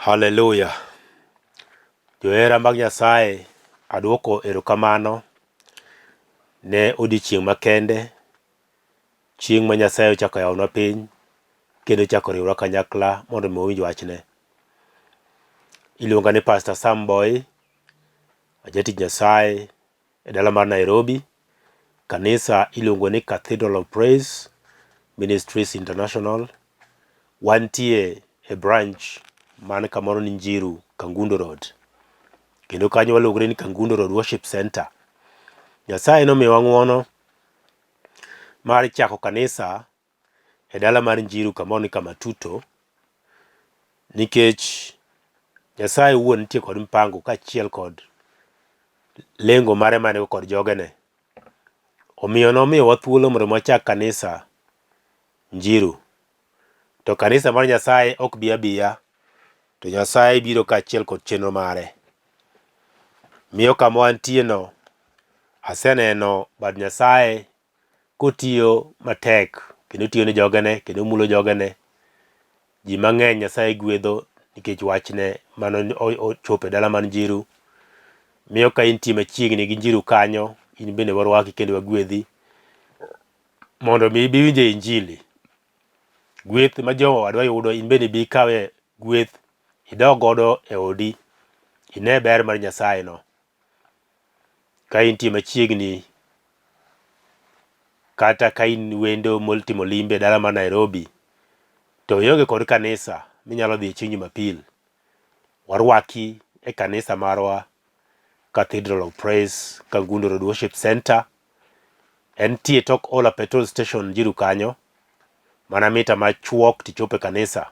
Hallelujah. Johera mag Nyasaye, aduoko erokamano ne odiochieng' makende, chieng' ma Nyasaye ochako yawonwa piny, kendo ochako riwwa kanyakla mondo mi owinj wachne. Iluonga ni Pastor Sam Boyi, jatich Nyasaye e dala mar Nairobi. Kanisa iluongo ni Cathedral of Praise Ministries International. Wantie e branch man kamoro ni Njiru, Kangundo Road. Kendo kanyo waluongore ni Kangundo Road Worship Center. Nyasaye nomiyowa ng'wono mar chako kanisa e dala mar Njiru kamoro ni Kamatuto, nikech Nyasaye wuon nitie kod mpango kaachiel kod lengo mare mane kod jogene. Omiyo nomiyowa thuolo mondo wachak kanisa Njiru. To kanisa mar Nyasaye ok bi abiya, to Nyasaye biro kaachiel kod chenro mare. Miyo kama wantie no, aseneno bad Nyasaye kotiyo matek, kendo tiyo ne jogene, kendo mulo jogene. Ji mang'eny Nyasaye gwedho nikech wachne mano ochopo e dala man Njiru. Miyo ka intie machiegni gi Njiru kanyo, in bende warwaki kendo wagwedhi mondo mi ibi winje injili. Gweth ma jowa dwa yudo, in bende bi kawe gweth idog godo e odi, ine ber mar Nyasaye no. Ka intie machiegni kata ka in wendo moltimo limbe e dala mar Nairobi, to ionge kod kanisa minyalo dhi chieng' Jumapil, warwaki e kanisa marwa Cathedral of Praise Kangundo Road Worship Center. Entie tok Ola Petrol Station Njiru kanyo, mana mita machuok tichope kanisa.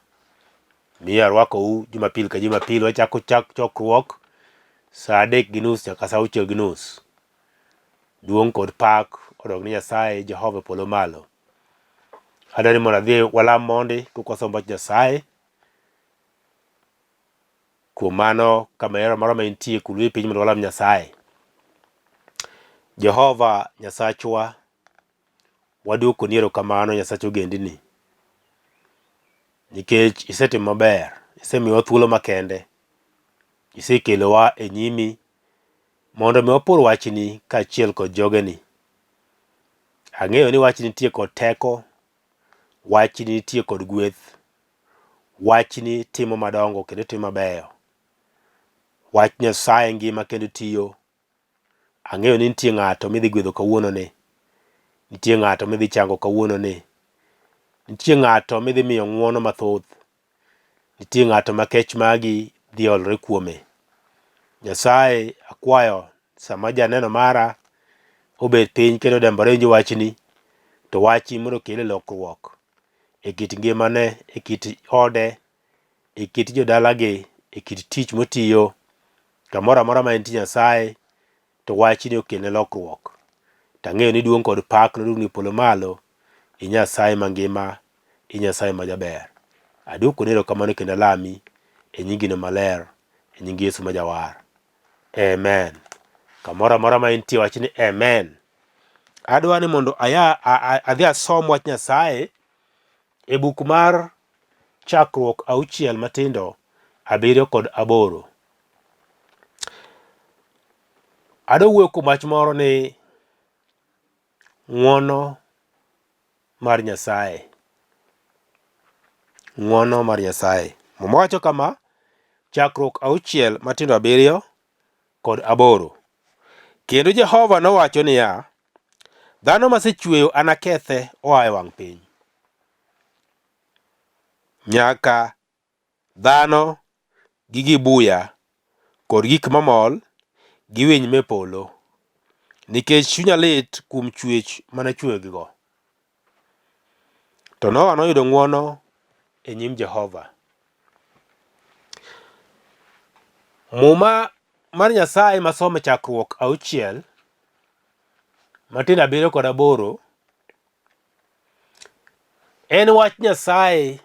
Miyo arwakou Jumapil ka Jumapil. Wachako chakruok saa 3:30 nyaka saa 6:30. Duong' kod pak odog ni Nyasaye Jehova polo malo. Adwani mondo adhi walam mondi kukoso mbach Nyasaye. Kuom mano kamera moro ma intie kulwe piny mondo walam Nyasaye. Jehova Nyasachwa, waduoko ni erokamano Nyasach ogendini, nikech isetimo maber, isemiyowa thuolo makende, isekelowa e nyimi mondo mi wapor wachni kaachiel kod jogeni. Ang'eyo ni wachni nitie kod teko, wachni nitie kod gweth, wachni timo madongo kendo timo mabeyo. Wach Nyasaye ngima kendo tiyo. Ang'eyo ni nitie ng'ato midhi gwedho kawuono ni, nitie ng'ato midhi chango kawuono ni, nitie ng'ato midhi miyo ng'wono mathoth, nitie ng'ato ma kech magi dhi olre kuome. Nyasaye akwayo sama janeno mara obet piny kendo dembore winjo wachni, to wachi mondo kele lokruok e kit ngimane, e kit ode, e kit jodalagi, e kit tich motiyo, kamoro amora ma entie Nyasaye, to wachni okelne lokruok. Tang'eyo ni duong' kod pak nodugni polo malo, i Nyasaye mangima, i Nyasaye majaber. Aduoko ni erokamano kendo alami e nyingino maler, e nying Yesu majawar. Amen. Kamoro amora ma entie wachni amen. Adwa ni mondo adhi asom wach Nyasaye e buk mar Chakruok 6 matindo 7 kod 8. Adwa wuoyo kuom wach moro ni ng'wono mar Nyasaye. Ng'wono mar Nyasaye. Muma wacho kama, Chakruok 6 matindo 7 kod 8. Kendo Jehova nowacho niya, dhano masechweyo anakethe oa e wang' piny. Nyaka dhano gi gibuya kod gik mamol gi winy me polo, nikech chunya lit kuom chwech manachweyogigo. To Nowa noyudo ng'wono e nyim Jehova. Muma mar Nyasaye masomo Chakruok 6 matindo 7 kod 8 en wach Nyasaye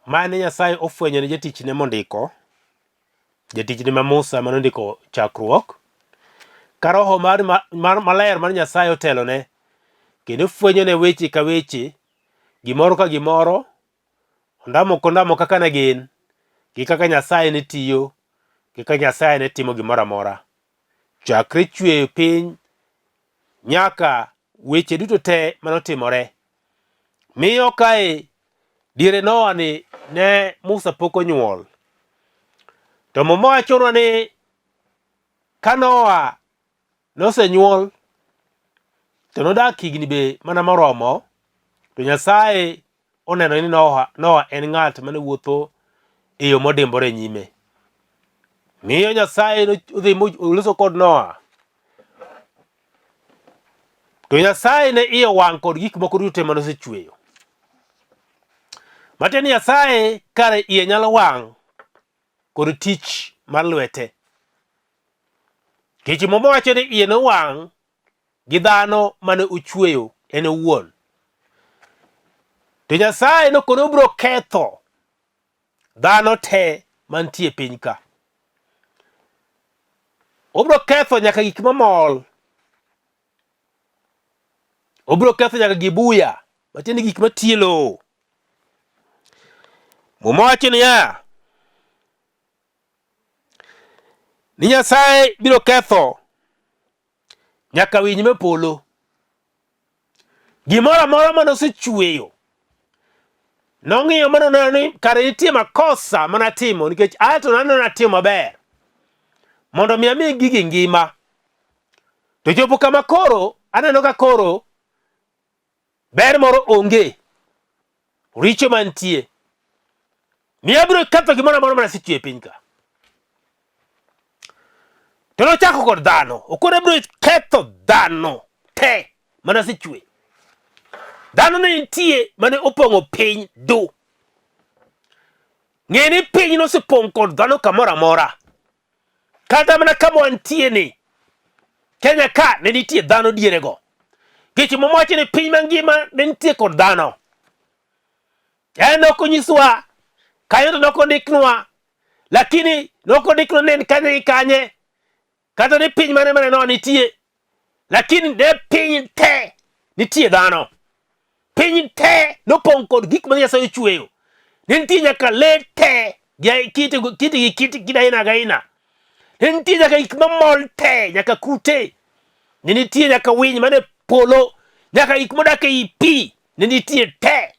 mane Nyasaye ofwenyo ne jatichne mondiko, jatichne ma Musa manondiko Chakruok, ka roho maler mar Nyasaye otelone, kendo fwenyone weche ka weche, gimoro ka gimoro, ondamo kaka ne gin, gi kaka Nyasaye ne tiyo, gi kaka Nyasaye ne timo gimoro amora. Chakre chweyo piny nyaka weche duto te manotimore. Miyo kae diere Noah ni ne Musa pok onyuol. To Muma wachonwa ni ka Noah nosenyuol to nodak higni be mana moromo, to Nyasaye oneno ni Noah en ng'at mane wuotho e yo modimbore nyime. Miyo Nyasaye odhi oloso kod Noah. To Nyasaye ne iye wang' kod gik moko duto manosechweyo. Matiende ni Nyasaye kare iye nyalo wang' kod tich mar lwete. Kech Muma wacho ni iye nowang' gi dhano mane ochweyo en owuon. To Nyasaye nokono biro ketho dhano te mantie piny ka. Obiro ketho nyaka gik mamol. Obiro ketho nyaka gibuya, matiende gik matielo. Muma wacho ni Nyasaye biro ketho nyaka winy mepolo. Gimoro amora mane osechweyo nong'iyo manoneno ni kare nitie makosa manatimo, nikech ato naneno natimo maber mondo mi ami gigi ngima. To chopo kama koro aneno ka koro ber moro onge, richo mantie. Miyo abiro ketho gimoro amora manasechweyo e piny ka. To nochako kod dhano, okoro biro ketho dhano te manasechweyo. Dhano ne nitie mane opong'o piny du. Ng'e ni piny nosepong' kod dhano kamoro amora. Kata mana kama wantie ni Kenya ka ne nitie dhano dierego. Kech Muma wacho ni piny mangima ne nitie kod dhano. En ok onyiswa, kanyo to nokondiknwa, lakini nokondiknwa ne kanye gi kanye. Kata ni piny mane no nitie, lakini ne piny te nitie dhano. Piny te nopong' kod gik ma Nyasaye ochweyo. Ne nitie nyaka le te kit aina gaina. Ne nitie nyaka gik mamol te, nyaka kute. Ne nitie nyaka winy mane polo, nyaka gik modak ei pi ne nitie te.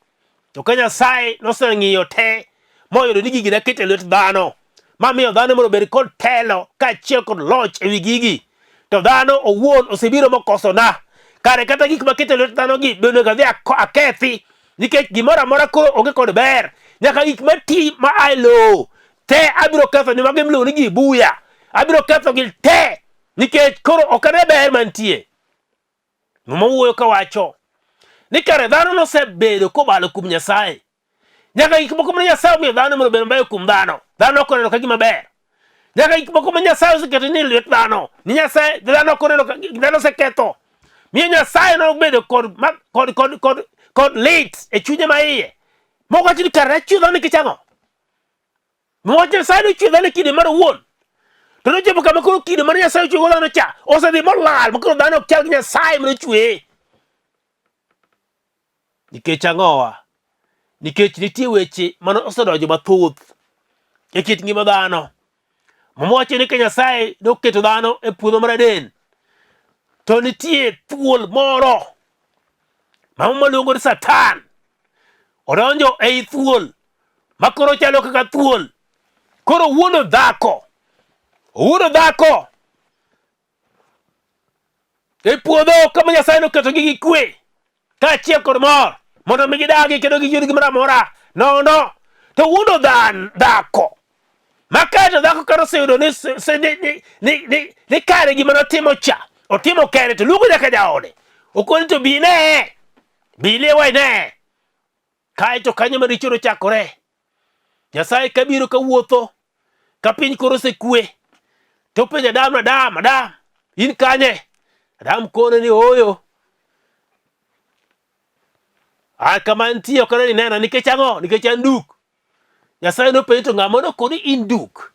To ka Nyasaye noseng'iyo te moyudo ni gigi ne ket e lwet dhano, mamiyo dhano mondo obed kod telo kaachiel kod loch ewi gigi, to dhano owuon osebiro mokosona. Kare kata gik makete lwet dhano gi bende gadhi akethi, nikech gimoro amora koro onge kod ber. Nyaka gik mati ma ailo te abiro ketho, ni magi miluongo ni gibuya, abiro ketho gi te, nikech koro ok ane ber mantie. Muma wuoyo kawacho ni kare dhano nosebedo kobalo kuom Nyasaye. Nyaka gik moko ma Nyasaye omiyo dhano mondo obed maber kuom dhano, dhano ok oneno ka gima ber. Nyaka gik moko ma Nyasaye oseketo ni lwet dhano, ni Nyasaye dhano ok oneno ka dhano oseketho. Miyo Nyasaye nobedo kod lit e chunye ma iye. Moko wacho ni kare achwe dhano nikech ang'o? Mowacho Nyasaye nochwe dhano kinde mar owuon. To nochopo kama koro kinde mar Nyasaye ochwego dhano cha osedhi molal, makoro dhano ok chal gi Nyasaye manochweye. Nikech ang'owa? Nikech nitie weche mane osedonjo mathoth e kit ngima dhano. Muma wacho ni ka Nyasaye noketo dhano e puodho mar Eden, to nitie thuol moro ma Muma luongo ni Satan odonjo ei thuol, makoro chalo kaka thuol. Koro owuondo dhako e puodho kama Nyasaye noketo gi kwe kaachiel kod mor mondo mi gidagi kendo giyud gimoro amora nono. To owuondo dhako makato dhako karo oseyudo ni kare gima notimo cha otimo kere, to luongo nyaka jaode okoni to bi ile wayne. Kaeto kanyo ma richo nochakore. Nyasaye kabiro kawuotho ka piny koro osekwe, to penjo Adam, in kanye? Adam kone ni oyo. Kama nitie ok ni nena, nikech ang'o? Nikech an duk. Nyasaye nopenjo to ng'ama nokoni in duk?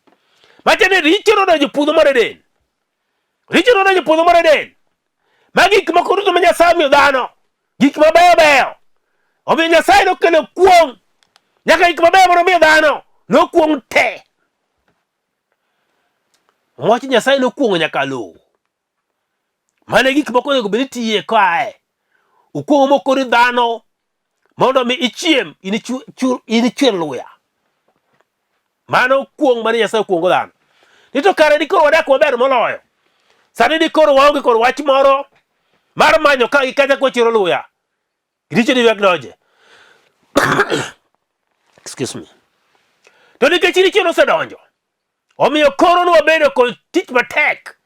Matiende richo nodonjo puodho mar Eden. Ma gik moko duto ma Nyasaye omiyo dhano, gik mabeyo beyo, omiyo Nyasaye nokelo kuong' Nyaka ik maber mondo mi dhano nokuong te. Wach Nyasaye nokuongo nyaka lowo. Mane gik moko onego bed ni tiye kae. Okuongo mokori dhano mondo mi ichiem inichwer luya. Mano kuong mane Nyasaye okuongo dhano. Nito kare dikoro wadak maber moloyo. Sani dikoro waonge kod wach moro mar manyo ka gikacha kochiro luya. Richo di wek doje. Excuse me. To nikech richo nosedonjo. Omiyo koro nwabedo kod tich matek.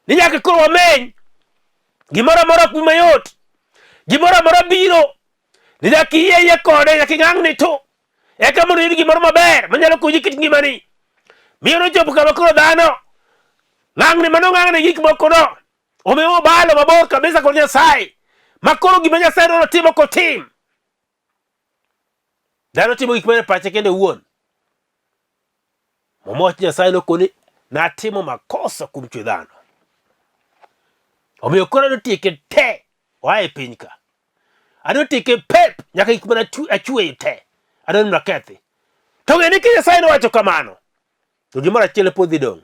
Ni nyaka koro wameny gimoro amora kuma yot. Gimoro amora biro. Ni nyaka iye kode nyaka ing'ang'ni to. Eka mondo yud gimoro maber manyalo konyi kit ngimani. Miyo nochopo kama koro dhano ng'ang'ni mano ng'ang'ni gik moko no. Omiyo balo mabor kabisa kod Nyasaye. Ma koro gima Nyasaye no timo kotim. Dhano timo gik mane pache kende wuon. Wach Nyasaye nokoni natimo makosa kuom chwe dhano. Omiyo koro notieke te wae piny ka. Anotieke pep nyaka gik mana achweyo te. Adon nakethi. To ng'eni ka Nyasaye nowacho kamano. To gimoro achiel pod dhi dong'.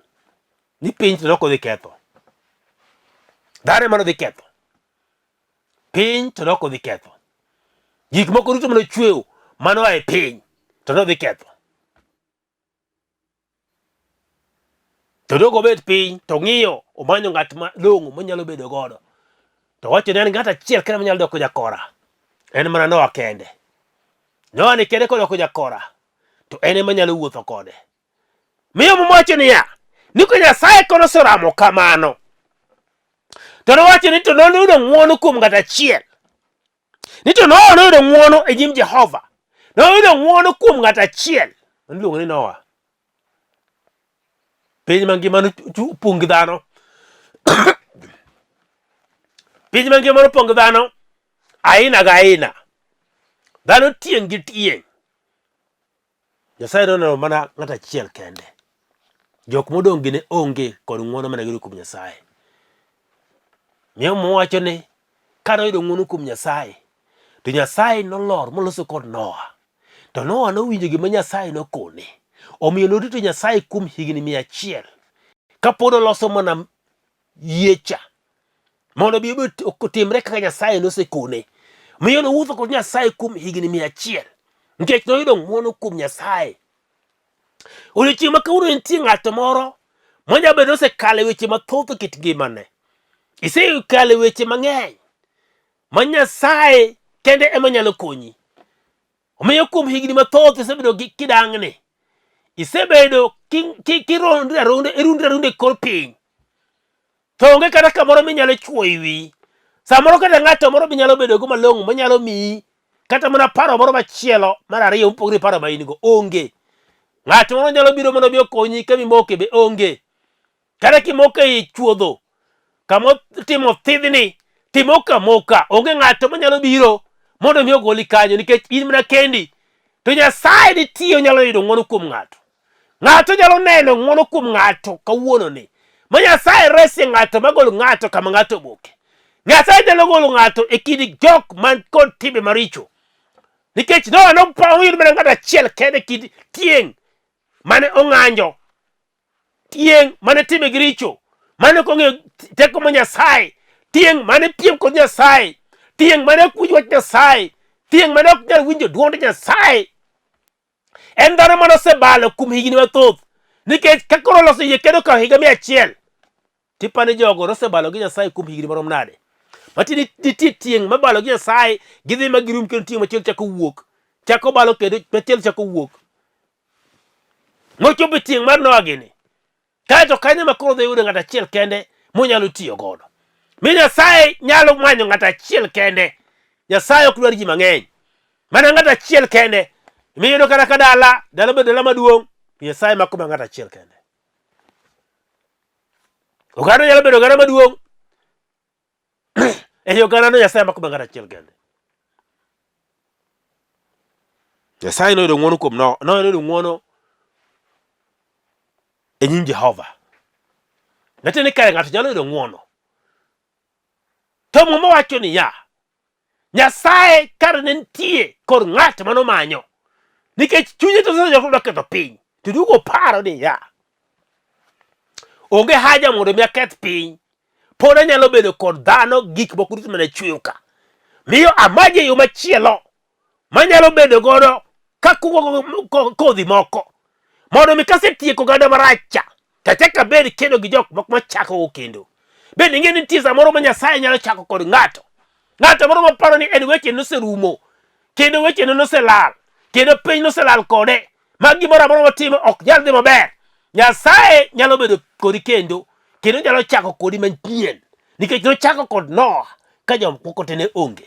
Ni piny to noko dhi ketho. Dhano mano dhi ketho. Piny to noko dhi ketho. Gik moko duto mano chweyo mano wae piny to no dhi ketho. To dogo bet piny to ng'iyo omanyo ng'at malong'o monyalo bedo godo. To wacho ni ng'at achiel kende manyalo doko jakora. En mana Noah kende. Noah ni kende kodoko jakora. To en ema nyalo wuotho kode. Miyo mwacho niya, niko Nyasaye kono soramo kamano. To nowacho ni to noyudo ng'wono kuom ng'at achiel. Ni to Noah noyudo ng'wono e nyim Jehova. Noyudo ng'wono kuom ng'at achiel. Niluongo ni Noah. Piny mangima nopong' gi dhano. Piny mangima nopong' gi dhano aina ga aina. Dhano tieng' gi tieng'. Nyasaye noneno mana ng'at achiel kende. Jok modong' gi ne onge kod ng'wono mane giyudo kuom Nyasaye. Miyo mwacho ni ka noyudo ng'wono kuom Nyasaye, to Nyasaye nolor moloso kod Noah. To Noah nowinjo gima Nyasaye nokone. Omiyo norito Nyasaye kuom higni 100. Kapod oloso mana yiecha. Mondo bi otimre kaka Nyasaye nosekone. Miyo nowuotho kod Nyasaye kuom higni 100. Nikech noyudo ng'wono kuom Nyasaye. Odiochieng' ma kawuono nitie ng'ato moro manya bedo osekale weche mathoth e kit ngimane. Isekale weche mang'eny ma Nyasaye kende ema nyalo konyi. Omiyo kuom higni mathoth isebedo kidang'ni. Isebedo kirundra runde kor piny. To onge kata kamoro minyalo chwoyo wi. Samoro kata ng'ato moro minyalo bedo go malong'o manyalo miyi kata mana paro moro machielo mar ariyo mopogore paro ma in go onge. Ng'ato moro nyalo biro mondo bi okonyi ka mimoke be onge. Kata kimoke i chuodho kamo timo thidhni timoka moka onge ng'ato manyalo biro mondo mi ogoli kanyo nikech in mana kendi. To Nyasaye nitie nyalo yudo ng'wono kuom ng'ato. Ng'ato nyalo neno ng'wono kuom ng'ato kawuono ni. Ma Nyasaye resi ng'ato magolo ng'ato kama ng'ato oboke. Nyasaye nyalo golo ng'ato e kind jok man kod timbe maricho. Nikech Noah noyudo mana ng'ato achiel kende kid tieng' mane ong'anjo. Tieng' mane time gi richo. Mane kong'eyo teko ma Nyasaye. Tieng' mane piem kod Nyasaye. Tieng' mane ok winj wach Nyasaye. Tieng' mane ok nyal winjo duond Nyasaye. En dhano mane osebalo kuom higni mathoth. Nikech ka koro loso yie kendo ka higa 100. Tipani jogo nosebalo gi Nyasaye kuom higni marom nade. Mati nitie tieng' mabalo gi Nyasaye gidhi magirum kendo tieng' machielo chako wuok. Chako balo kendo machielo chako wuok. Mochopo tieng' mar Noah gini. Kaeto kanyo ma koro dhi yudo ng'at achiel kende monyalo tiyo godo. Mi Nyasaye nyalo manyo ng'at achiel kende. Nyasaye ok dwar ji mang'eny. Mana ng'at achiel kende. Miyudo kata ka dala bedo dala maduong'. Nyasaye mako ng'at achiel kende. Oganda nyalo bedo oganda maduong'. E oganda no Nyasaye mako ng'at achiel kende. Nyasaye noyudo ng'wono kuom noyudo ng'wono e nyim Jehova. Natene kare ng'ato nyalo yudo ng'wono. Tomo wacho ni ya. Nyasaye kar ne nitie kod ng'at mano manyo. nikech chunye to sasa ketho piny to duogo paro ni ya onge haja mondo mi aketh piny, pod anyalo bedo kod dhano gik moko duto mane chweyo ka, miyo amaje yo machielo manyalo bedo godo kakugo kodhi moko mondo mi kasetieko ganda maracha tachaka bed kendo gi jok moko machako kendo. Bende ing'e ni nitie samoro ma Nyasaye nyalo chako kod ng'ato moro maparo ni en weche noserumo kendo weche noselal kendo piny noselal kode ma gimoro amora matimo ok nyal dhi maber. Nyasaye nyalo bedo kodi kendo nyalo chako kodi manyien nikech nochako kod Noah ka jomoko te ne onge.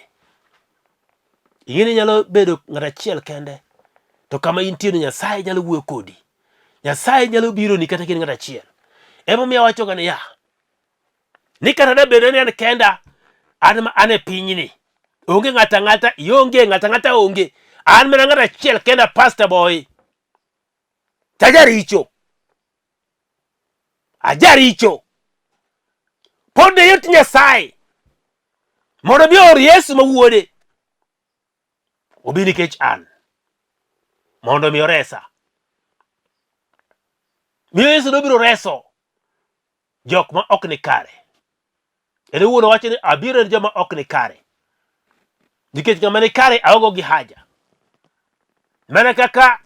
Ing'e ni nyalo bedo ng'at achiel kende, to kama intie no Nyasaye nyalo wuoyo kodi. Nyasaye nyalo biro ni kata kin ng'at achiel. Emomiyo awacho ga ni ni kata da bedo ni an kenda an e piny ni, onge ng'ata ng'ata, ionge ng'ata ng'ata onge, an mana ng'at achiel kenda, Pastor Boyi. Ajaricho. Pod yot Nyasaye mondo mi or Yesu ma wuode obi nikech an mondo mi oresa. Miyo Yesu nobiro reso jok ma ok ni kare. Ene wuon wacho ni abiro ne joma ok ni kare nikech ng'ama ni kare aogo gi haja. Mana kaka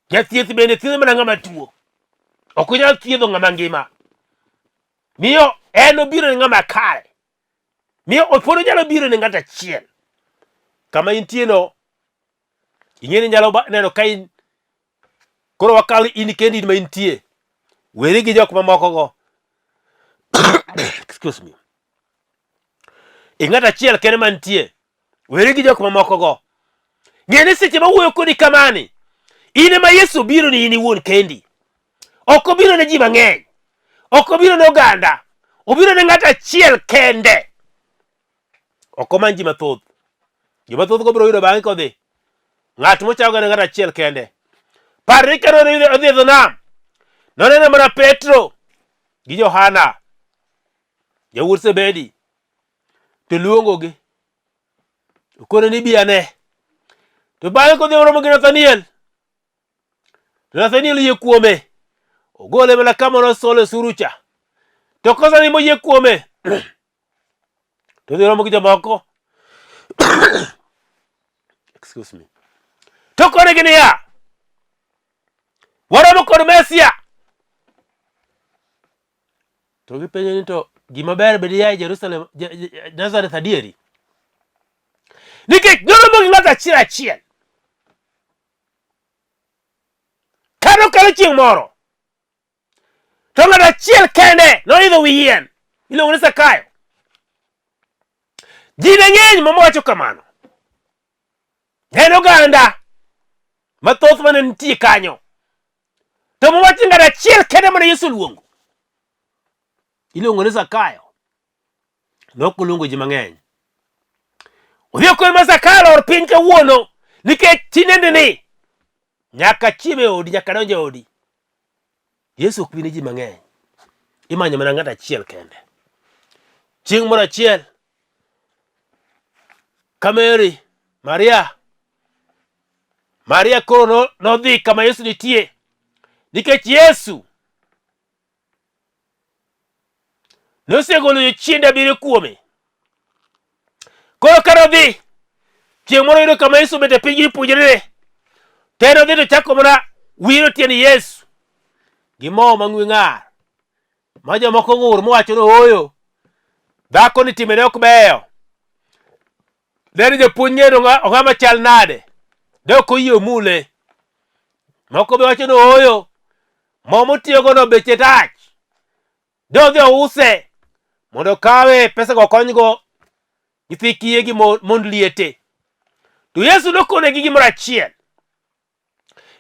jathieth bende thiedho mana ng'ama tuo, ok onyal thiedho ng'ama ngima. Miyo en obiro ne ng'ama kare, miyo pod onyalo biro ne ng'at achiel. Kama intie no, ing'e ni nyalo neno ka in koro wakaw in kendi ma intie, weri gi jok mamoko go excuse me, ng'at achiel kende mantie, weri gi jok mamoko go. Ng'e ni seche ma wuoyo kodi kamani, in ma Yesu biro ni in iwuon kendi, ok obiro ne ji mang'eny, ok obiro ne oganda, obiro ne ng'at achiel kende. Ok omany ji mathoth. Ji mathoth go biro yudo bang'e kodhi. Ng'at mochago ne ng'at achiel kende. Parri ka odhi e dho nam, noneno mana Petro gi Johana, jawuot Zebedi, to luongogi, okone ni bi ane. To bang'e kodhi oromo gi Nathaniel, to Nathaniel yie kuome, ogole mana kama nosole surucha. To kosani moyie kuome, to dhi romo gi jomoko excuse me, to kone gi niya, waromo kod Mesia. To gipenjo ni to gima ber bedi ya Jerusalem, Nazareth adieri, nikech noromo gi ng'at achiel achiel. Kano kalo chieng' moro, to ng'at achiel kende noidho wi yien iluongo ni Zakayo. Ji ne ng'eny mowacho kamano, en oganda mathoth mane nitie kanyo, to mowacho ng'at achiel kende mane Yesu luongo iluongo ni Zakayo. Nok oluongo ji mang'eny. Odhi okone ma Zakayo lor piny kawuono nikech tinende ni nyaka chieme odi, nyaka donje odi. Yesu ok bi ne ji mang'eny, imanyo mana ng'at achiel kende. Chieng' moro achiel ka Maria koro nodhi kama Yesu nitie, nikech Yesu nosegolo jochiende 7 kuome. Koro ka nodhi chieng' moro yudo kama Yesu bete piny gi puonjrene, to nodhi to chako mana wiro tiend Yesu gi mo mang'we ng'ar, ma jomoko ng'ur mowacho no oyo, dhako ni timene ok beyo, deni japuonj ng'eno ong'ama chal nade, de ok oyie mule. Moko be wacho no oyo, mo motiyogo no beche tach, de odhi ouse mondo kawe pesa go konygo nyithi kiye gi mond liete. To Yesu nokone gi gimoro achiel,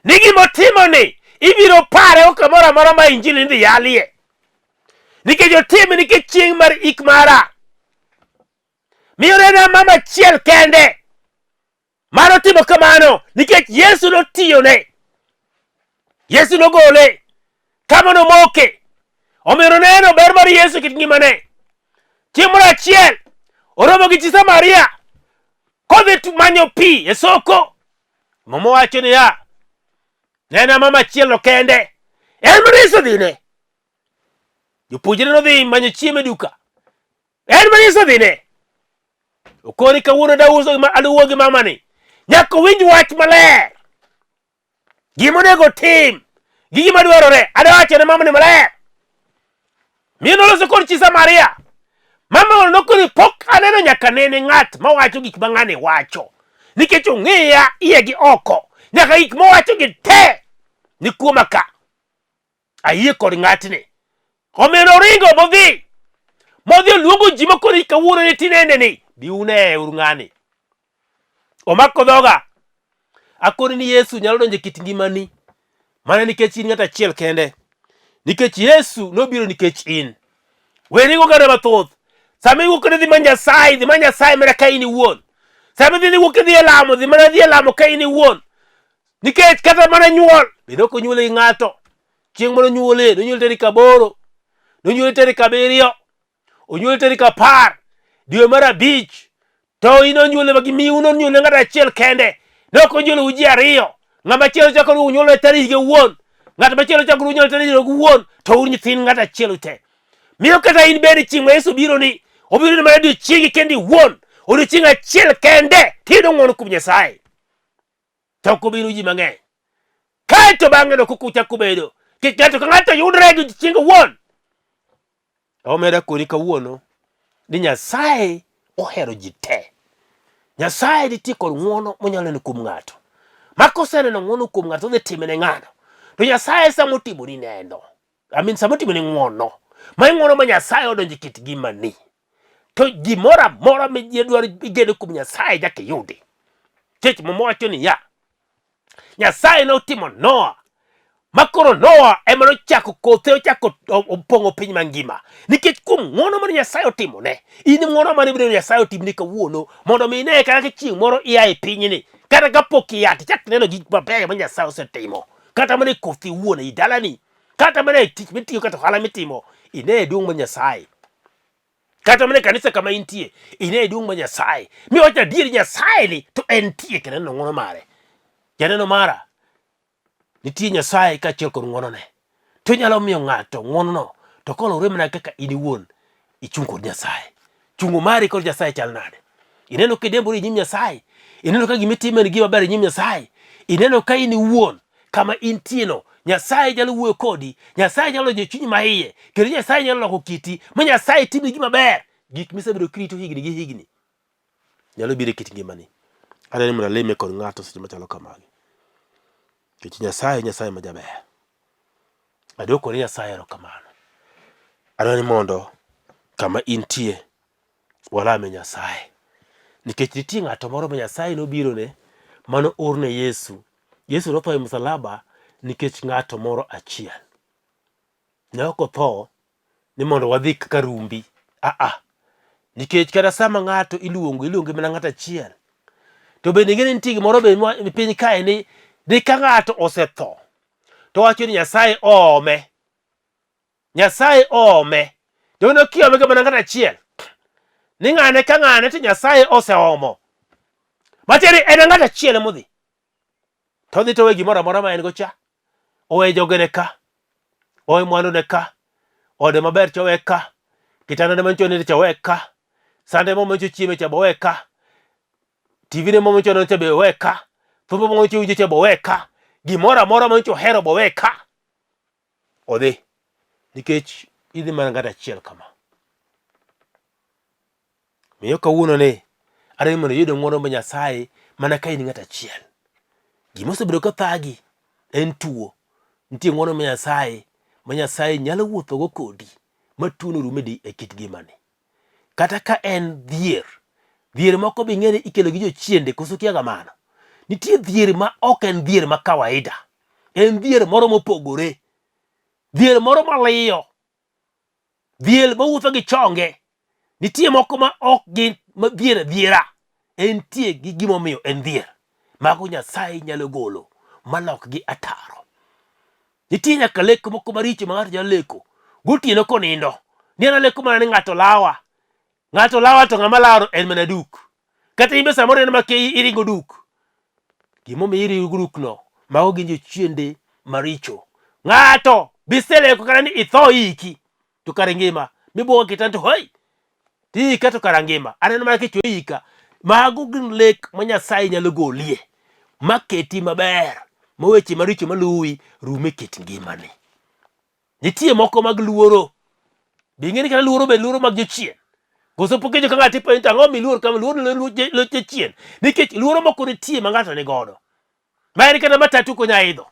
ni gimotimo ni ibiro pare kamoro amora ma injili dhi yalie, nikech otime nikech chieng' mar ik mara. Miyo nena mama achiel kende mano timo kamano nikech Yesu notiyone, Yesu nogole kama nomoke. Omiyo neno ber mar Yesu kit ngimane. Chieng' moro achiel oromo gi chi Samaria, kodhi manyo pi e soko. Mama wacho ni ya. Nena mama chielo kende. En maniso dhine. Jopuonjre no dhi manyo chiemo e duka. En maniso dhine. Okoni kawuono aluwo gi mama ni. Nyaka winj wach maler. Gima onego tim. Gi gima dwarore. Adawacho ne mama ni maler. Miyo noloso kod chi Samaria. Mama nokoni pok aneno nyaka nene ng'at mawacho gik ma ng'ani wacho. Nikech ong'eya iye gi oko. Nyaka gik mowacho gi te. Ni kuoma ka. Ayie kod ng'atni. Omiyo oringo modhi. Modhi oluongo ji makoni kawuono ni tinende ni. Bi une uru ng'ani. Omako dhoga. Akoni ni Yesu nyalo donjo e kit ngimani. Mana nikech in ng'at achiel kende. Nikech Yesu nobiro nikech in. Werigo gana mathoth. Sama iwuok ni dhi ma Nyasaye mana ka in iwuon. Sama dhi wuok dhi e lamo, dhi mana dhi e lamo ka in iwuon. Nikech kata mana nyuol, bende ok onyuole gi ng'ato. Chieng' moro nyuole, nonyuole tarik 8, nonyuole tarik 7, onyuole tarik 10, dwe mar 5. To in onyuole gi miu nonyuole ng'at achiel kende. Ne ok onyuole uji 2. Ng'ama chielo chako onyuole tarik wuon. Ng'at machielo chako onyuole tarik wuon. To un nyithind ng'at achiel te. Miyo kata in bende chieng' ma Yesu biro ni, obiro ni mana odiochiengi kendi wuon. Odiochieng' achiel kende. Tiyudo ng'wono kuom Nyasaye. To ok obiro ji mang'eny. Kaeto bang'e no kuku chako bedo. Ng'ato ka ng'ato yudre gi chieng' wuon. Omeda koni kawuono ni Nyasaye ohero ji te. Nyasaye nitie kod ng'wono monyalo neno kuom ng'ato. Ma koseneno ng'wono kuom ng'ato odhi time ne ng'ano. To Nyasaye samo timo ni neno. Samo timo ni ng'wono. Ma ng'wono ma Nyasaye odonjo e kit ngimani. To gimoro amora ma ji dwaro igeno kuom Nyasaye nyaka iyudi. Chech mama wacho ni ya. Nyasaye notimo Noah. Makoro Noah ema nochako kothe ochako opong'o piny mangima. Nikech kuom ng'wono ma Nyasaye otimo ne. In ng'wono ma biro Nyasaye otimni kawuono mondo mi ine kaka chieng' moro ia e pinyni. Kata kapok ia tichak neno gik mabeyo ma Nyasaye osetimo. Kata mana kothi wuon e dalani. Kata mana tich mitiyo kata ohala mitimo. Ine duong' ma Nyasaye. Kata mana kanisa kama intie. Ine duong' ma Nyasaye. Mi wacho adier Nyasaye ni to entie kendo neno ng'wono mare. Janeno mara. Nitie Nyasaye kaachiel kod ng'wono ne. To nyalo miyo ng'ato ng'wono no. To kolore mana kaka in iwuon ichung' kod Nyasaye. Chungo mari kod Nyasaye chal nade. Ineno kidembori e nyim Nyasaye. Ineno ka gimitimo ni gima ber e nyim Nyasaye. Ineno ka in iwuon kama intie no. Nyasaye nyalo wuoyo kodi. Nyasaye nyalo jo chunyi maiye. Kendo Nyasaye nyalo loko kiti. Ma Nyasaye timo gima ber. Gik misebedo kirito higni gi higni. Nyalo biro e kit ngimani. Adwaro ni mondo alime kod ng'ato seche machalo kamagi. Nikech Nyasaye ma jaber. Adwoko ni Nyasaye erokamano. Adwaro ni mondo kama intie walame Nyasaye. Nikech nitie ng'ato moro ma Nyasaye nobiro ne mano orne Yesu. Yesu notho e msalaba nikech ng'ato moro achiel. Ne ok otho ni mondo wadhi kaka rumbi. Nikech kata sama ng'ato iluongo mana ng'ato achiel. To bende ng'eni nitie gimoro be piny kae ni ka ng'ato osetho to wacho ni Nyasaye oome. Nyasaye oome. To ne kiome ga mana ng'ato achiel. Ni ng'ane ka ng'ane to Nyasaye oseomo. Matiende en ng'ato achiel modhi. To dhi to we gimoro amora ma en go cha. Owe jogene ka. Owe mwandu ne ka. Ode maber chowe ka. Kitanda ne mancho ne chowe ka. Sande mo mancho chieme cha bowe ka. TV ne mo mancho ne chabe we ka. Thumbo mo mancho uje cha bowe ka. Gimoro amora mancho hero bowe ka. Odhi. Nikech idhi mana ng'ato achiel kama. Miyo kawuono ni adwaro mondo iyud ng'wono ma Nyasaye mana ka in ng'ato achiel. Gima osebedo ka thagi en tuo. Nitie ng'wono ma Nyasaye nyalo wuothogo kodi ma tuono rumedi e kit ngimani. Kata ka en dhier. Dhier moko be ing'eni ikelo gi jochiende koso kia kamano. Nitie dhier ma ok en dhier ma kawaida. En dhier moro mopogore. Dhier moro maliyo. Dhier mawuotho gi chonge. Nitie moko ma ok gin dhiera. Entie gi gimomiyo en dhier. Mago Nyasaye nyalo golo malok gi ataro. Nitie nyaka lek moko maricho ma ng'ato nyalo leko. Gotieno konindo. Ni an leko mana ni ng'ato lawa. Ng'ato lawa to ng'ama lawa en mana duk. Kata imbe samoro en ma iringo duk. Gimo miri grupno mago gin jochiende maricho. Ng'ato bisele ko karani itho iki to kare ngima mibuo kitanto hoi ti ka to kare ngima aneno ma kicho ika mago gin lek ma Nyasaye nyalo golie maketi maber moweche maricho maluwi rume kit ngimani. Nitie moko mag luoro bingeni kana luoro be luoro mag jochien koso pokejo ka ng'ati pa ang'o mi luoro kama luoro lo jochien nikech luoro moko nitie ma ng'ato ni godo ma en kata matatu ko nyaidho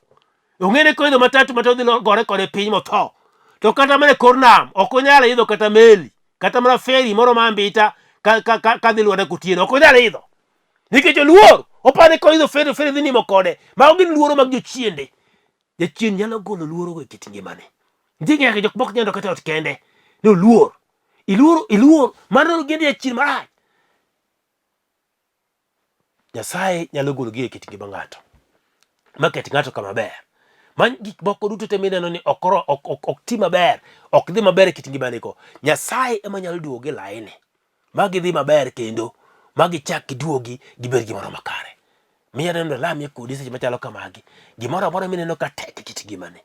ong'ene ko idho matatu matodhi gore kode piny motho to kata mane kor nam ok onyal idho kata meli kata mana feri moro ma ambita ka dhi lwada kutieno ok onyal idho nikech luoro opane ko idho feri dhi nimo kode ma ogin luoro mag jochiende. Jachien nyalo golo luoro go e kit ngimane. Nitie ng'eke jok mok nyando kata ot kende no luor iluor mano gin jachien marach. Nyasaye nyalo golo gi e kit ngima ng'ato maket ng'ato kama ber man gik moko duto te mineno ni ok ti maber ok dhi maber e kit ngimane ko Nyasaye ema nyalo duoge laini magi dhi maber kendo magi chak giduogi gibed gimoro makare. Miya neno lamie kodi seche machalo kamagi gimoro amora mineno ka tek e kit ngimane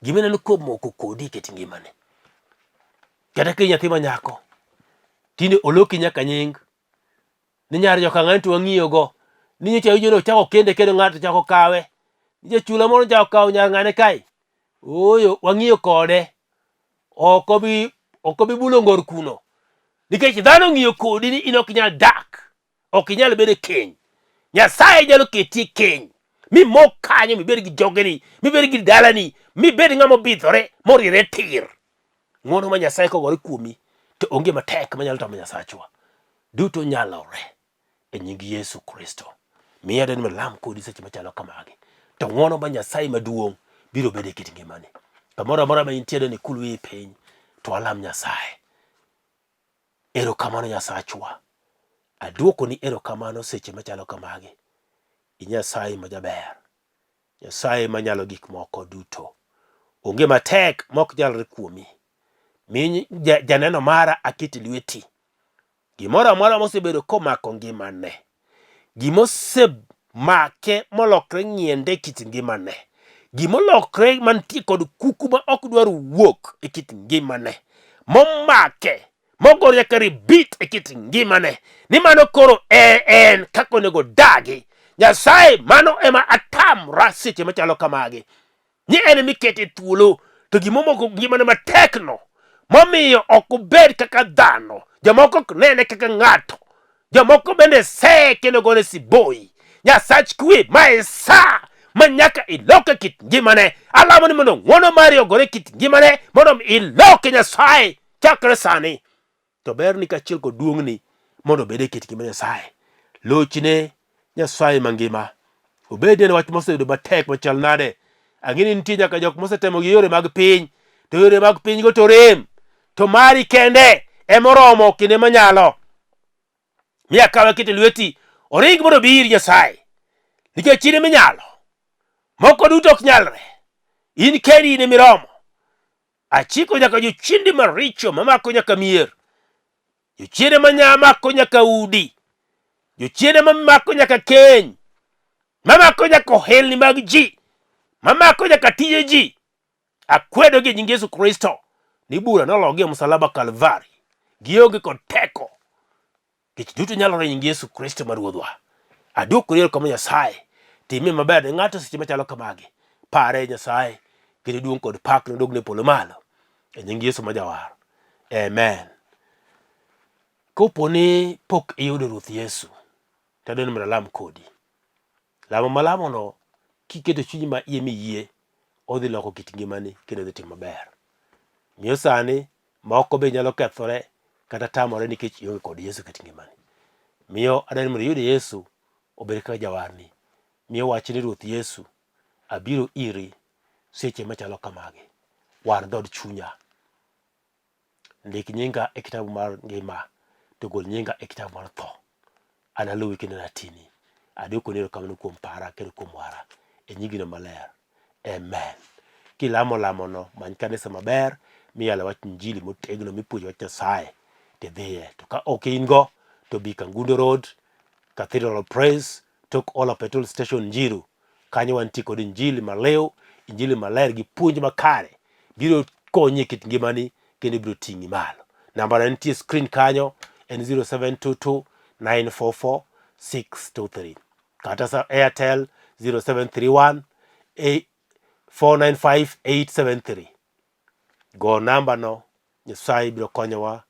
gimineno komoko kodi e kit ngimane. Kata ka nyathi ma nyako tinde oloki nyaka nying ni nyar joka ng'ani to wang'iyo go ni nyocha wijono chako kende kendo ng'ato chako kawe nije chula moro chako kawo nyar ng'ane kai oyo wang'iyo kode ok obi bulo ngor kuno nikech dhano ng'iyo kodi ni in ok inyal dak ok inyal bedo keny. Nyasaye nyalo keti keny mimok kanyo mibed gi jogeni mibed gi dalani mibed ng'ama bidhore morire tir. Ng'wono ma Nyasaye kogore kuomi to onge matek manyalo tamo Nyasachwa duto nyalore e nying Yesu Kristo. Miya den malam kodi seche machalo kamagi to ng'wono ma Nyasaye maduong' biro bedo e kit ngimani. Kamoro amora ma intiere ni kulwi e piny to alam Nyasaye. Erokamano Nyasachwa, aduoko ni erokamano seche machalo kamagi. Nyasaye ma jaber, Nyasaye manyalo gik moko duto, onge matek mok nyalre kuomi. Mi janeno mara aketi lweti gimoro amora mosebedo komako ngimane gimosemake molokre ng'iende kit ngimane gimolokre mantie kod kuku ma ok dwar wuok e kit ngimane momake mogor nyaka ribit e kit ngimane ni mano koro en kaka onego dagi. Nyasaye mano ema atamra seche machalo kamagi ni en mikete thuolo to gimomoko ngimane matekno momiyo ok obed kaka dhano jomoko ok nene kaka ng'ato jomoko bende kendo gone siboi. Nyasach kwe ma sa manyaka iloke kit ngimane alamo ni mondo ng'wono mari ogore kit ngimane mondo iloke Nyasaye chakre sani to ber ni kachiel kod duong'ni mondo bede kit ngima Nyasaye lochne Nyasaye mangima obedie wach mosebedo matek machal nade. Ang'eni nitie nyaka jok mosetemo gi yore mag piny to yore mag piny go to rem to mari kende emoromo kinde manyalo miya kawe kete lweti oring mondo bir Nyasaye nikech chine minyalo moko duto ok nyalre in kendi in miromo achiko nyaka jochiende maricho mamako nyaka mier jochiende manyamako nyaka udi jochiende mamako nyaka keny mamako nyaka ohelni mag ji mamako nyaka tije ji akwedo gi nying Yesu Kristo ni bura nologi e msalaba Kalvari gionge kod teko kich duto nyalore nying Yesu Kristo ma Ruodhwa. Aduoko riero kama Nyasaye time maber ne ng'ato seche machalo kamagi pare Nyasaye kendo duong' kod pak nodogne polo malo e nying Yesu ma Jawar. Amen. Koponi pok iyudo Ruoth Yesu tadeno mana lam kodi lamo malamono kiketo chunyi ma iye miyie odhi loko kit ngimani kendo dhi timo maber. Miyo sani moko be nyalo kethore kata tamore nikech ionge kod Yesu kit ngimani. Miyo adani mondo iyud Yesu obed kaka jawarni. Miyo wach ni Ruoth Yesu abiro iri seche machalo kamagi. War dhod chunya. Ndik nyinga e kitabu mar ngima to gol nyinga e kitabu mar tho. Analuwi kendo natini. Aduoko ni erokamano kuom para kendo kuom wara e nyingino maler. Amen. Kilamo lamono many kanisa maber miyalo wach injili motegno mipuonjo wach Nyasaye tidhiye to ka ok in go to bi Kangundo Road Cathedral of Praise tok Ola Petrol Station Njiru. Kanyo wantie kod injili maleo, injili maler gi puonj makare. Biro konyi kit ngimani kendo biro ting'i malo. Namba na nitie screen kanyo en 0722 944 623. Kata sa Airtel 0731 495 873. Go namba no, Nyasaye biro konyowa,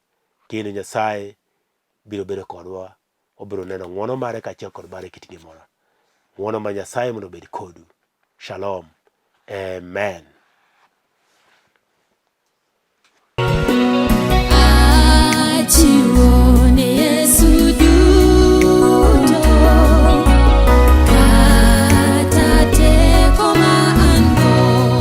kendo Nyasaye biro bedo kodwa. Obiro neno ng'wono mare kaachiel kod bare kit ngimana. Ng'wono ma Nyasaye mondo obed kodu. Shalom. Amen.